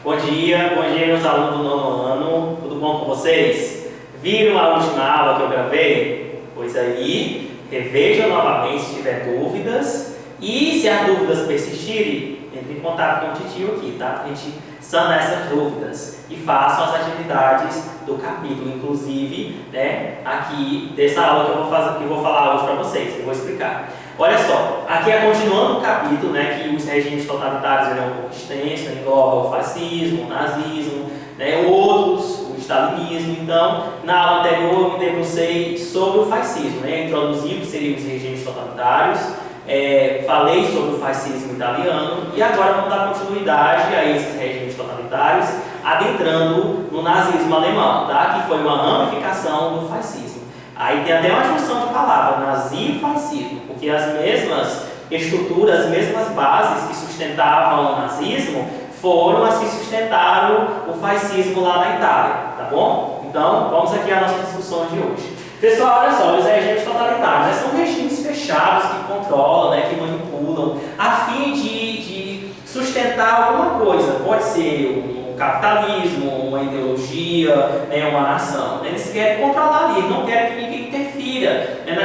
Bom dia meus alunos do nono ano, tudo bom com vocês? Viram a última aula que eu gravei? Pois aí, revejam novamente se tiver dúvidas e se as dúvidas persistirem, entre em contato com o titio aqui, tá? Para a gente sanar essas dúvidas e façam as atividades do capítulo, inclusive, né, aqui dessa aula que eu vou falar hoje para vocês, que eu vou explicar. Olha só, aqui é continuando o capítulo, né, que os regimes totalitários é um pouco extenso, engloba o fascismo, o nazismo, né, outros, o stalinismo. Então, na aula anterior eu me debrucei sobre o fascismo, né, introduzi o que seriam os regimes totalitários, falei sobre o fascismo italiano e agora vamos dar continuidade a esses regimes totalitários, adentrando no nazismo alemão, tá? Que foi uma ramificação do fascismo. Aí tem até uma junção de palavras, nazi e fascismo, porque as mesmas estruturas, as mesmas bases que sustentavam o nazismo foram as que sustentaram o fascismo lá na Itália, tá bom? Então, vamos aqui à nossa discussão de hoje. Pessoal, olha só, os regimes totalitários, né, são regimes fechados que controlam, né, que manipulam, a fim de sustentar alguma coisa. Pode ser um capitalismo, uma ideologia, né, uma nação. Eles querem controlar ali, eles não querem que ninguém interfira, né,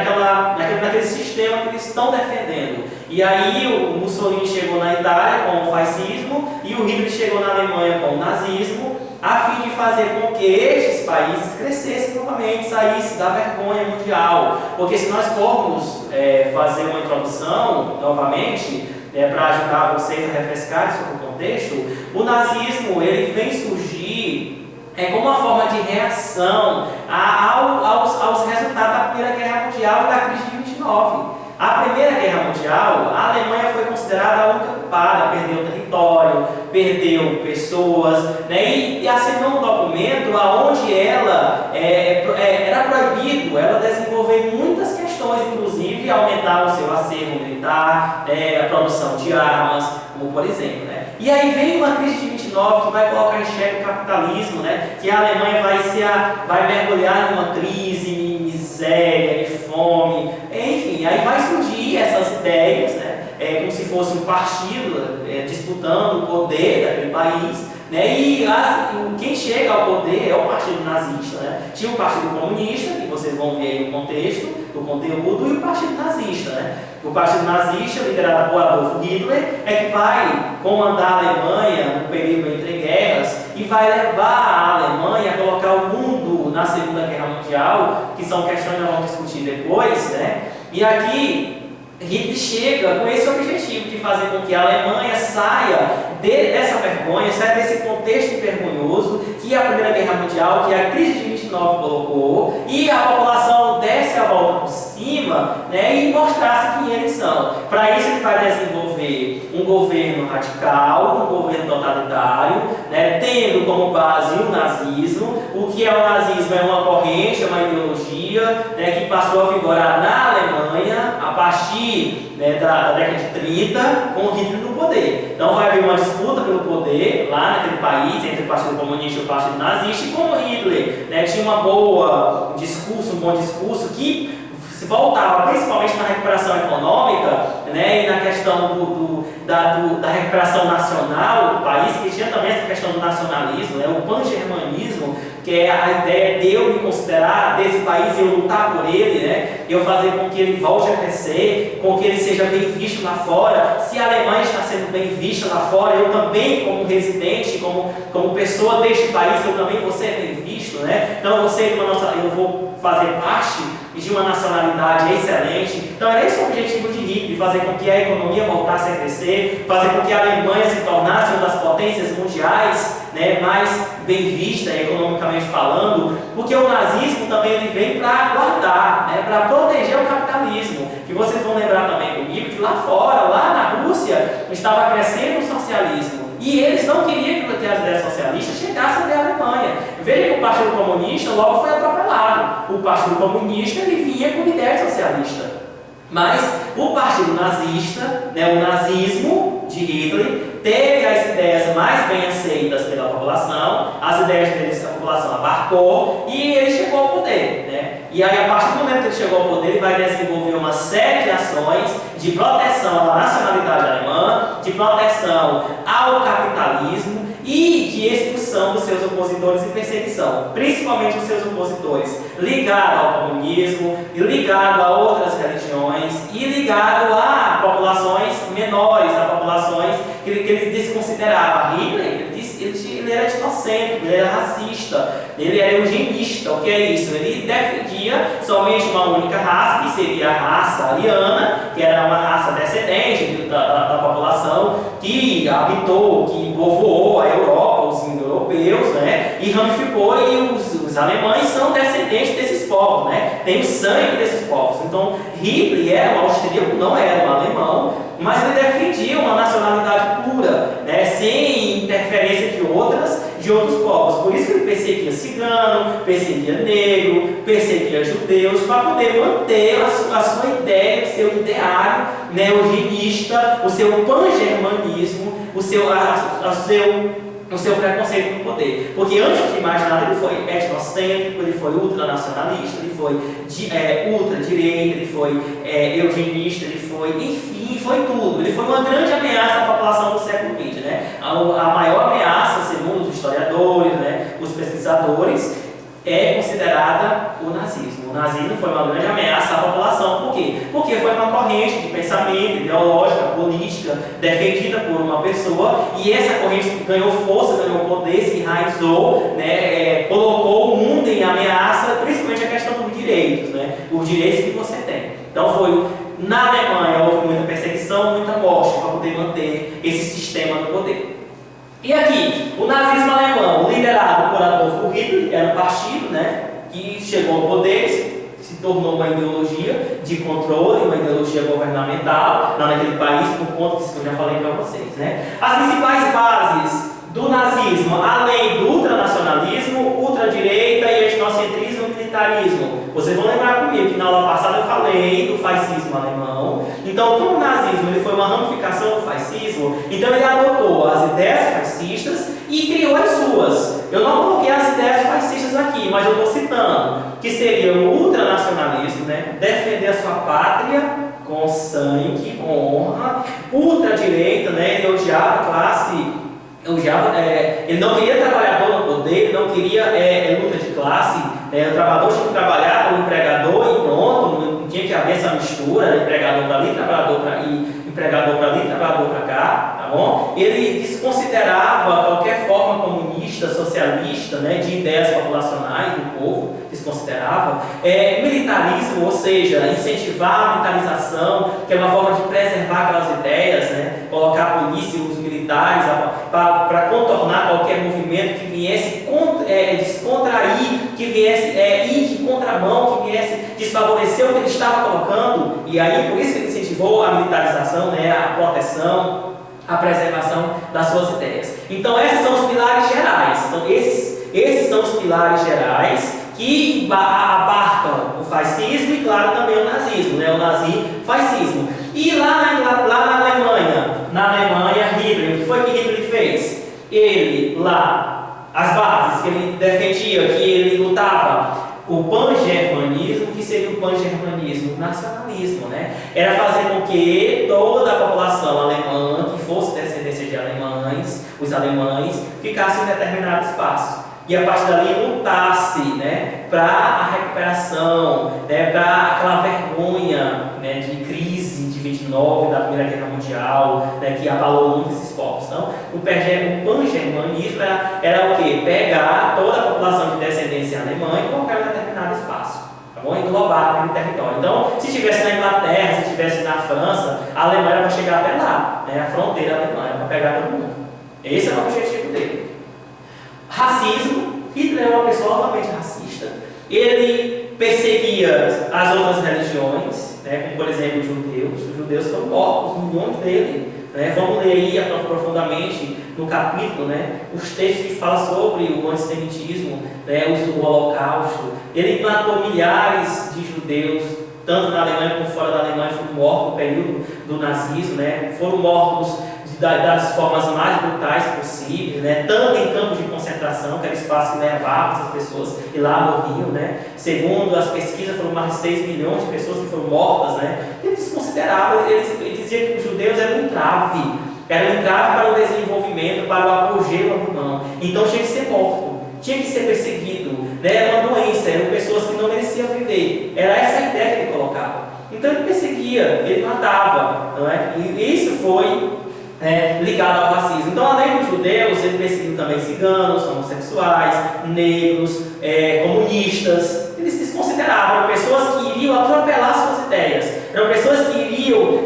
naquele sistema que eles estão defendendo. E aí o Mussolini chegou na Itália com o fascismo e o Hitler chegou na Alemanha com o nazismo, a fim de fazer com que estes países crescessem novamente, saíssem da vergonha mundial. Porque se nós formos fazer uma introdução, novamente, para ajudar vocês a refrescarem sobre o contexto, o nazismo ele vem surgir como uma forma de reação aos resultados da Primeira Guerra Mundial e da crise de 29. A Primeira Guerra Mundial, a Alemanha foi considerada a única culpada, perdeu território, perdeu pessoas, né? E assinou um documento onde ela era proibido ela desenvolver muitas questões, inclusive aumentar o seu acervo militar, a produção de armas, como por exemplo, né? E aí vem uma crise de 29 que vai colocar em xeque o capitalismo, né? Que a Alemanha vai mergulhar numa crise, miséria, de fome, enfim, aí vai surgir essas ideias, né? Como se fosse um partido disputando o poder daquele país, né? E quem chega ao poder é o Partido Nazista, né? Tinha o Partido Comunista, que vocês vão ver aí no contexto do conteúdo, e o Partido Nazista, né? O Partido Nazista, liderado por Adolf Hitler, que vai comandar a Alemanha no período entre guerras e vai levar a Alemanha a colocar o mundo na Segunda Guerra Mundial, que são questões que nós vamos discutir depois, né? E aqui Hitler chega com esse objetivo de fazer com que a Alemanha saia dessa vergonha, saia desse contexto vergonhoso que é a Primeira Guerra Mundial, que a crise de 29 colocou, e a população desce a volta por cima, né, e mostrasse quem eles são. Para isso ele vai desenvolver um governo radical, um governo totalitário, né, tendo como base o nazismo. O que é o nazismo? É uma corrente, é uma ideologia, né, que passou a vigorar na Alemanha a partir, né, da década de 30, com o Hitler no poder. Então vai haver uma disputa pelo poder lá naquele país, entre o Partido Comunista e o Partido Nazista, e como Hitler, né, tinha um bom discurso que se voltava principalmente na recuperação econômica, né, e na questão da recuperação nacional do país, que tinha também essa questão do nacionalismo, né, o pan-germanismo, que é a ideia de eu me considerar desse país, eu lutar por ele, né, eu fazer com que ele volte a crescer, com que ele seja bem visto lá fora. Se a Alemanha está sendo bem vista lá fora, eu também, como residente, como pessoa deste país, eu também vou ser bem visto, né? Então eu vou fazer parte de uma nacionalidade excelente. Então era esse o objetivo de Hitler, fazer com que a economia voltasse a crescer, fazer com que a Alemanha se tornasse uma das potências mundiais, né, mais bem vista economicamente falando, porque o nazismo também ele vem para guardar, né, para proteger o capitalismo, que vocês vão lembrar também comigo, que lá fora, lá na Rússia, estava crescendo o socialismo, e eles não queriam que as ideias socialistas chegassem até a Alemanha. Veja que o Partido Comunista logo foi atropelado. O Partido Comunista ele vinha com ideia socialista. Mas o Partido Nazista, né, o nazismo de Hitler, teve as ideias mais bem aceitas pela população, as ideias deles a população abarcou e ele chegou ao poder, né? E aí, a partir do momento que ele chegou ao poder, ele vai desenvolver uma série de ações de proteção à nacionalidade alemã, de proteção ao capitalismo e de expulsão dos seus opositores e perseguição, principalmente os seus opositores ligados ao comunismo, e ligado a outras religiões e ligado a populações menores, a populações que ele desconsiderava. Hitler, ele era etnocêntrico, ele era racista, ele era eugenista. O que é isso? Ele defendia somente uma única raça, que seria a raça ariana, que era uma raça descendente da população que habitou, que povoou a Europa, os indo-europeus, né? E ramificou, e os alemães são descendentes desses povos, né? Tem o sangue desses povos. Então, Hitler era um austríaco, não era um alemão, mas ele defendia uma nacionalidade pura, né? Sem interferência de outros povos. Por isso que ele perseguia cigano, perseguia negro, perseguia judeus, para poder manter a sua ideia, o seu ideário, né, eugenista, o seu pan-germanismo, o seu preconceito no poder. Porque antes de mais nada ele foi etnocêntrico, ele foi ultranacionalista, ele foi ultradireita, ele foi eugenista, ele foi, enfim, foi tudo. Ele foi uma grande ameaça à população do século XX, né? A maior ameaça, segundo os historiadores, né, os pesquisadores, é considerada o nazismo. O nazismo foi uma grande ameaça à população. Por quê? Porque foi uma corrente de pensamento, ideológica, política, defendida por uma pessoa, e essa corrente ganhou força, ganhou poder, se enraizou, né, colocou o mundo em ameaça, principalmente a questão dos direitos, né, os direitos que você tem. Então na Alemanha houve muita perseguição, muita morte para poder manter esse sistema do poder. E aqui, o nazismo alemão, liderado por Adolf Hitler, era um partido, né, que chegou ao poder, se tornou uma ideologia de controle, uma ideologia governamental lá naquele país, por conta disso que eu já falei para vocês, né. As principais bases do nazismo, além do ultranacionalismo, ultradireita e etnocentrismo e militarismo. Vocês vão lembrar comigo que na aula passada eu falei do fascismo alemão. Então, como o nazismo ele foi uma ramificação do fascismo, então ele adotou as ideias fascistas e criou as suas. Eu não coloquei as ideias fascistas aqui, mas eu estou citando, que seria o ultranacionalismo, né? Defender a sua pátria com sangue, com honra. Ultradireita, né? Ele odiava a classe. Ele não queria trabalhador no poder, ele não queria luta de classe, o trabalhador tinha que trabalhar para o empregador e pronto, não tinha que haver essa mistura, empregador para ali, trabalhador para ali, empregador para ali, trabalhador para cá, tá bom? Ele desconsiderava qualquer forma comunista, socialista, né, de ideias populacionais do povo, desconsiderava. Militarismo, ou seja, incentivar a militarização, que é uma forma de preservar aquelas ideias, né, colocar a polícia e os militares para contornar qualquer movimento que viesse descontrair, que viesse ir de contramão, que viesse desfavorecer o que ele estava colocando. E aí, por isso que ele incentivou a militarização, né, a proteção, a preservação das suas ideias. Então, esses são os pilares gerais. Então, esses são os pilares gerais que abarcam o fascismo e, claro, também o nazismo, né, o nazifascismo. E lá na Alemanha, Hitler, o que foi que Hitler fez? As bases que ele defendia, que ele lutava, o pan-germanismo, que seria o pan-germanismo, o nacionalismo, né? Era fazer com que toda a população alemã, que fosse descendência de alemães, os alemães, ficasse em determinado espaço. E a partir dali lutasse, né, para a recuperação, né, para aquela vergonha, né, de crise de 29, da Primeira Guerra Mundial, né, que abalou muito esses povos. Então, o pan-germanismo era o quê? Pegar toda a população de descendência alemã e colocar em determinado espaço, tá bom? Englobar aquele território. Então, se estivesse na Inglaterra, se estivesse na França, a Alemanha era para chegar até lá, né, a fronteira alemã, para pegar todo mundo. Esse era o objetivo dele. Racismo. Hitler era uma pessoa altamente racista. Ele perseguia as outras religiões, né, como por exemplo os judeus. Os judeus foram mortos, um monte dele. Né? Vamos ler aí profundamente no capítulo, né, os textos que falam sobre o antissemitismo, né, o Holocausto. Ele matou milhares de judeus, tanto na Alemanha como fora da Alemanha, foram mortos no período do nazismo, né? Foram mortos das formas mais brutais possíveis, né? Tanto em campos de concentração, que era espaço que levava essas pessoas e lá morriam, né? Segundo as pesquisas, foram mais de 6 milhões de pessoas que foram mortas, né? Eles consideravam, eles diziam que os judeus eram um entrave era um entrave para o desenvolvimento, para o apogeu alemão. Então tinha que ser morto, tinha que ser perseguido, né? Era uma doença, eram pessoas que não mereciam viver. Era essa a ideia que ele colocava. Então ele perseguia, ele matava, não é? E isso foi ligado ao racismo. Então, além dos judeus, ele perseguiu também ciganos, homossexuais, negros, comunistas. Eles desconsideravam pessoas que iriam atropelar suas ideias, eram pessoas que iriam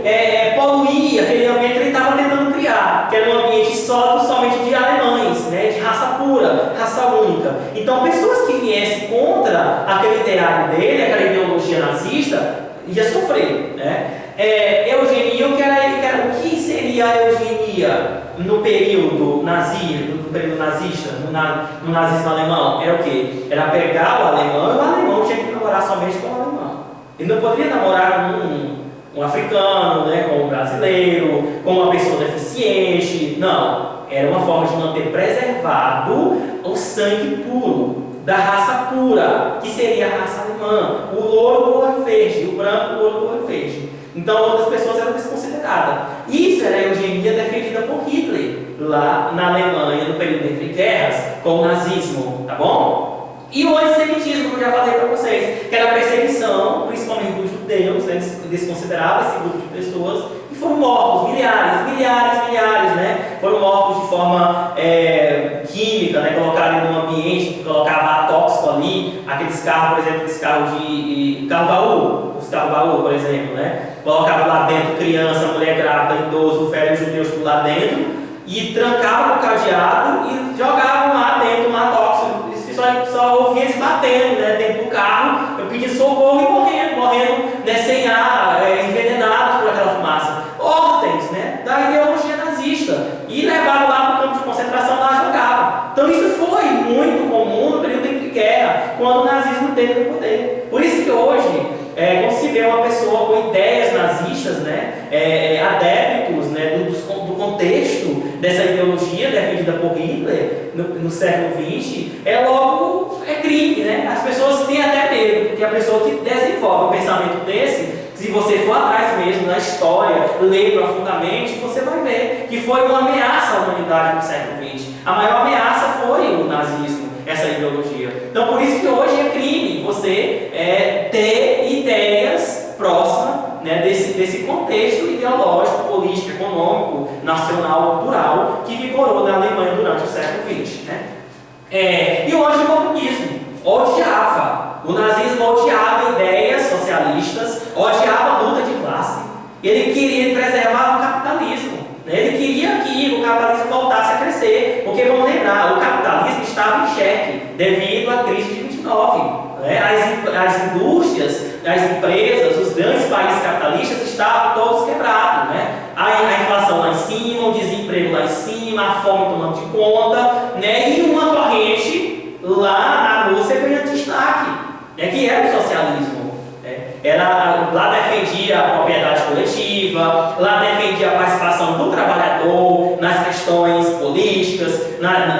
poluir aquele ambiente que ele estava tentando criar, que era um ambiente sólido somente de alemães, né, de raça pura, raça única. Então, pessoas que viessem contra aquele ideário dele, aquela ideologia nazista, ia sofrer, né? Eugenia, o que seria a eugenia no período nazista, no nazismo alemão? Era o quê? Era pegar o alemão e o alemão tinha que namorar somente com o alemão. Ele não poderia namorar com um africano, né, com um brasileiro, com uma pessoa deficiente. Não. Era uma forma de manter preservado o sangue puro, da raça pura, que seria a raça alemã, o louro do olho verde, o branco do louro do olho verde. Então outras pessoas eram desconsideradas. Isso era a eugenia defendida por Hitler, lá na Alemanha, no período entre guerras, com o nazismo, tá bom? E o antissemitismo, que eu já falei para vocês, que era a perseguição, principalmente dos judeus, né, desconsiderava esse grupo de pessoas, e foram mortos, milhares, né? Foram mortos de forma química, né? Colocaram num ambiente, colocava tóxico ali, aqueles carros, por exemplo, aqueles carros de carro-baú, os carro-baú, por exemplo, né? Colocava lá dentro criança, mulher grávida, idoso, velhos judeus por lá dentro, e trancavam o cadeado e jogavam lá dentro um tóxico. Só ouvia eles batendo, né, dentro do carro, eu pedi socorro e morrendo, né, sem ar, envenenados por aquela fumaça. Ordens, né, da ideologia nazista. E levaram lá para o campo de concentração, lá jogavam. Então isso foi muito comum no período de guerra, quando o nazismo teve o poder. Por isso que hoje, quando se vê uma pessoa com ideias nazistas, né, adeptos, né, do contexto dessa ideologia defendida por Hitler no século XX, logo crime, né? As pessoas têm até medo, porque a pessoa que desenvolve um pensamento desse, se você for atrás mesmo na história, ler profundamente, você vai ver que foi uma ameaça à humanidade no século XX. A maior ameaça foi o nazismo, essa ideologia. Então, por isso que hoje é crime você ter ideias próximas, né, desse contexto ideológico, político, econômico, nacional, cultural que vigorou na Alemanha durante o século XX. Né? E hoje o comunismo odiava, o nazismo odiava ideias socialistas, odiava a luta de classe. Ele queria preservar o capitalismo, né? Ele queria que o capitalismo voltasse a crescer, porque vamos lembrar, o capitalismo estava em xeque devido à crise de 29. As indústrias, as empresas, os grandes países capitalistas estavam todos quebrados, né? A inflação lá em cima, o desemprego lá em cima, a fome tomando de conta, né? E uma corrente lá na Rússia ganhando destaque, né? Que era o socialismo. Lá defendia a propriedade coletiva, lá defendia a participação do trabalhador nas questões políticas,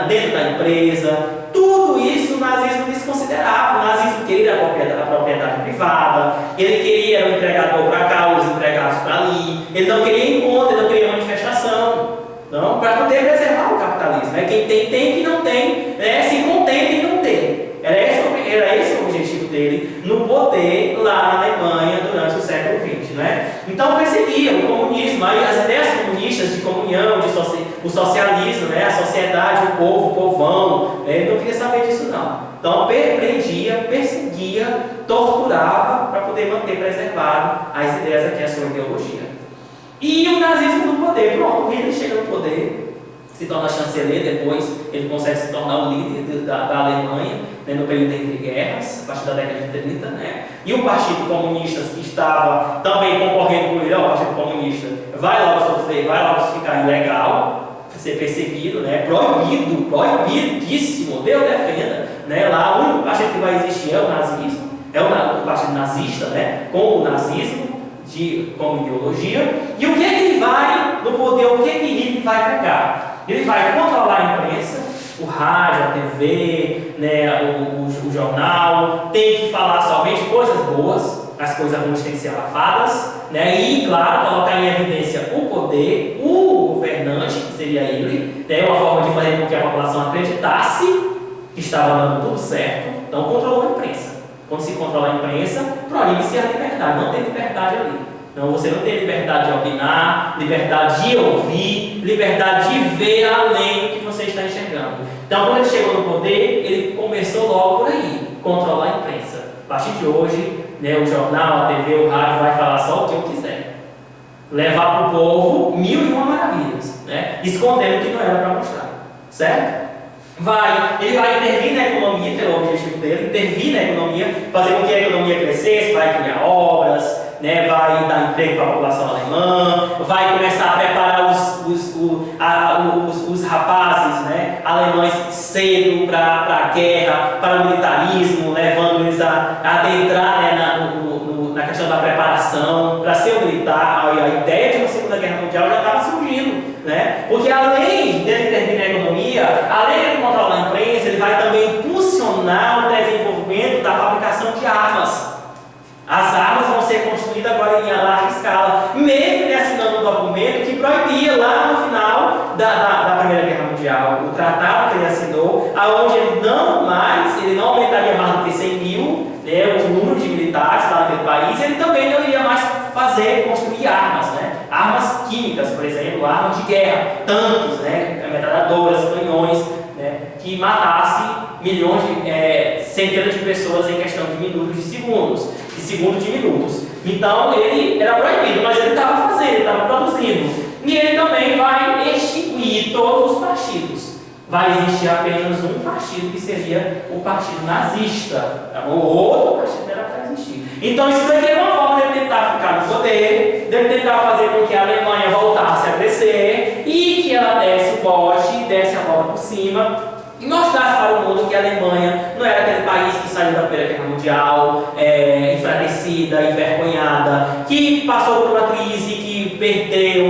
dentro da empresa. Tudo isso o nazismo desconsiderava. O nazismo queria a propriedade privada, ele queria o empregador para cá, os empregados para ali, ele não queria encontro, ele não queria manifestação. Então, para poder preservar o capitalismo. Quem tem, quem não tem, se contenta em não ter. Era esse o objetivo dele no poder lá na Alemanha durante o século XX. Né? Então perseguia o comunismo, as ideias comunistas de comunhão, o socialismo, né? A sociedade, o povo, o povão, ele não queria saber disso não. Então prendia, perseguia, torturava para poder manter preservado as ideias aqui, a sua ideologia. E o nazismo no poder, pronto, Hitler chega no poder, se torna chanceler, depois ele consegue se tornar o líder da Alemanha, né, no período entre guerras, a partir da década de 30, né? E o Partido Comunista, que estava também concorrendo com ele, o Partido Comunista, vai logo sofrer, vai logo ficar ilegal, ser perseguido, né? Proibidíssimo, Deus defenda, né? Lá o único partido que vai existir é o nazismo, o partido nazista, né? Com o nazismo como ideologia. E o que ele vai no poder, o que ele vai pegar? Ele vai controlar a imprensa, o rádio, a TV, né, o jornal, tem que falar somente coisas boas, as coisas ruins têm que ser abafadas, né, e, claro, colocar em evidência o poder, o governante seria ele, né? Uma forma de fazer com que a população acreditasse que estava dando tudo certo. Então controlou a imprensa. Quando se controla a imprensa, proíbe-se a liberdade, não tem liberdade ali. Então você não tem liberdade de opinar, liberdade de ouvir, liberdade de ver além do que você está enxergando. Então quando ele chegou no poder, ele começou logo por aí, controlar a imprensa. A partir de hoje, né, o jornal, a TV, o rádio vai falar só o que eu quiser. Levar para o povo 1001 maravilhas, né? Escondendo o que não era para mostrar, certo? Ele vai intervir na economia, que é o objetivo dele, intervir na economia, fazer com que a economia crescesse, vai criar obras, né, vai dar emprego para a população alemã, vai começar a preparar os rapazes, né, alemães cedo para a guerra, para o militarismo, levando eles a adentrar, né, na questão da preparação, para ser um militar. A ideia de uma Segunda Guerra Mundial já estava surgindo, né? Porque além de intervir na economia, além de controlar a imprensa, ele vai também impulsionar o desenvolvimento da fabricação de armas. As armas vão ser construídas agora em larga escala, mesmo ele assinando um documento que proibia lá no final da Primeira Guerra Mundial, o tratado que ele assinou, aonde ele não aumentaria mais do que 100 mil, né, o número de militares lá naquele país. Ele também não iria mais construir armas, né? Armas químicas, por exemplo, armas de guerra, tanques, né, metralhadoras, canhões, né, que matasse centenas de pessoas em questão de minutos, de segundos de minutos. Então ele era proibido, mas ele estava fazendo, ele estava produzindo. E ele também vai extinguir todos os partidos. Vai existir apenas um partido, que seria o partido nazista. O outro partido era para existir. Então isso daqui é uma forma de ele tentar ficar no poder, de ele tentar fazer com que a Alemanha voltasse a crescer e que ela desse o bote, desse a volta por cima e mostrasse para o mundo que a Alemanha não era aquele país que saiu da Primeira Guerra Mundial enfraquecida, envergonhada, que passou por uma crise, que perdeu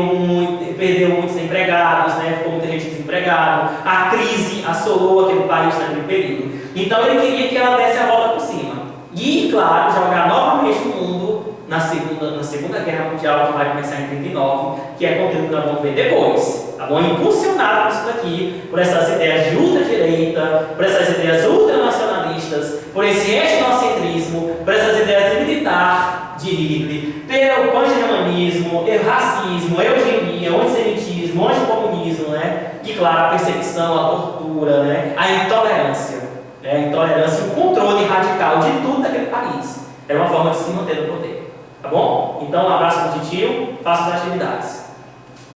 muitos empregados, né? Ficou muita gente desempregada. A crise assolou aquele país naquele período. Então ele queria que ela desse a volta por cima. E, claro, jogar novamente o mundo na segunda Guerra Mundial, que vai começar em 39, que é conteúdo que nós vamos ver depois. Tá bom? Impulsionado por isso daqui, por essas ideias de ultradireita, por essas ideias ultranacionalistas, por esse etnocentrismo, por essas ideias de militar, de Hitler, pelo pan-germanismo, racismo, eugenia, antissemitismo, anticomunismo, né? E, claro, a perseguição, a tortura, né? A intolerância. A intolerância e o controle radical de tudo daquele país. Era uma forma de se manter no poder. Tá bom? Então, um abraço positivo, faça as atividades.